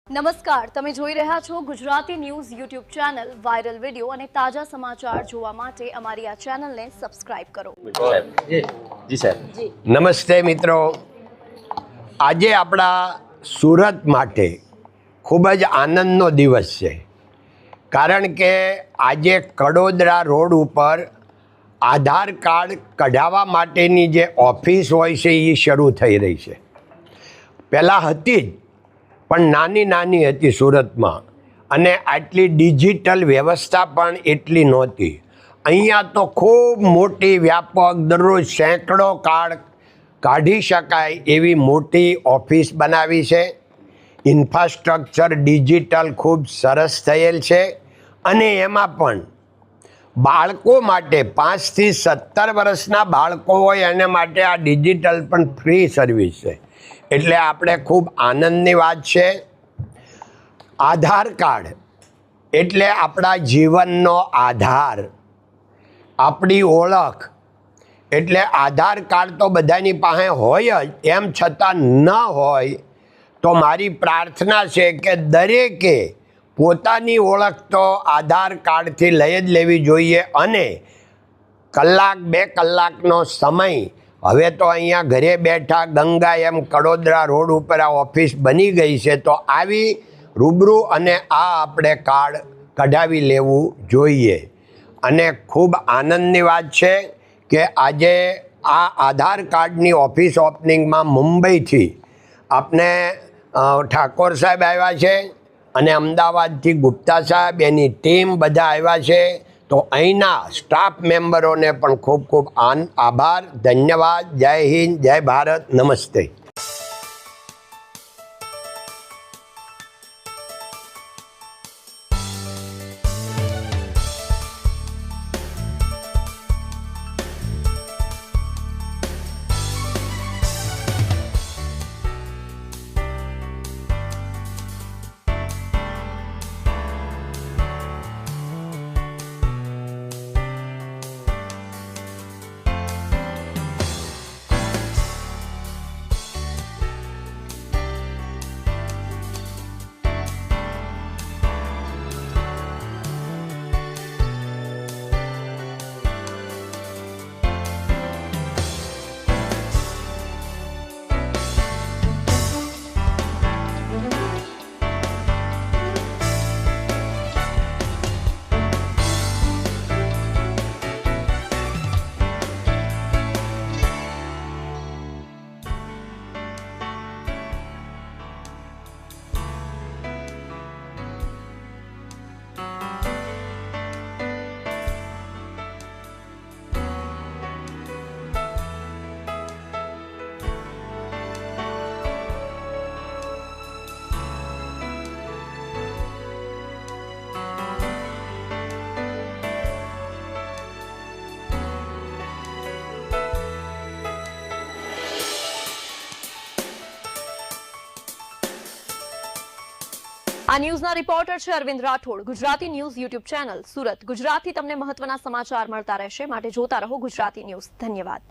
નમસ્કાર, તમે જોઈ રહ્યા છો Gujarati news YouTube channel. Viral video અને તાજા સમાચાર જોવા માટે અમારી આ ચેનલને સબસ્ક્રાઇબ કરો. જી સાહેબ. નમસ્તે મિત્રો, આજે આપણા સુરત માટે ખૂબ જ આનંદનો દિવસ છે, કારણ કે આજે કડોદરા રોડ ઉપર આધાર કાર્ડ કઢાવવા માટેની જે ઓફિસ હોય છે એ શરૂ થઈ રહી છે. પહેલાં હતી જ, પણ નાની હતી સુરતમાં, અને આટલી ડિજિટલ વ્યવસ્થા પણ એટલી નહોતી. અહીંયા તો ખૂબ મોટી વ્યાપક, દરરોજ સેંકડો કાર્ડ કાઢી શકાય એવી મોટી ઓફિસ બનાવી છે. ઇન્ફ્રાસ્ટ્રક્ચર ડિજિટલ ખૂબ સરસ થયેલ છે, અને એમાં પણ બાળકો માટે 5 થી 17 વર્ષના બાળકો હોય એના માટે આ ડિજિટલ પણ ફ્રી સર્વિસ છે. એટલે આપણે ખૂબ આનંદની વાત છે. આધાર કાર્ડ એટલે આપણા જીવનનો આધાર, આપણી ઓળખ. એટલે આધાર કાર્ડ તો બધાની પાસે હોય જ, એમ છતાં ન હોય તો મારી પ્રાર્થના છે કે દરેકે પોતાની ઓળખ તો આધાર કાર્ડથી લઈ જ લેવી જોઈએ. અને કલાક 2 કલાકનો સમય, હવે તો અહીંયા ઘરે બેઠા ગંગા એમ કડોદરા રોડ ઉપર આ ઓફિસ બની ગઈ છે, તો આવી રૂબરૂ અને આ આપણે કાર્ડ કઢાવી લેવું જોઈએ. અને ખૂબ આનંદની વાત છે કે આજે આ આધાર કાર્ડની ઓફિસ ઓપનિંગમાં મુંબઈથી આપણે ઠાકોર સાહેબ આવ્યા છે, અને અમદાવાદથી ગુપ્તા સાહેબ, એની ટીમ બધા આવ્યા છે. તો અહીંના સ્ટાફ મેમ્બરોને પણ ખૂબ ખૂબ આભાર, ધન્યવાદ. જય હિન્દ, જય ભારત, નમસ્તે. આ ન્યૂઝના રિપોર્ટર છે Arvind Rathod. Gujarati news YouTube channel Surat. ગુજરાતથી તમને મહત્વના સમાચાર મળતા રહેશે, માટે જોતા રહો ગુજરાતી ન્યૂઝ. ધન્યવાદ.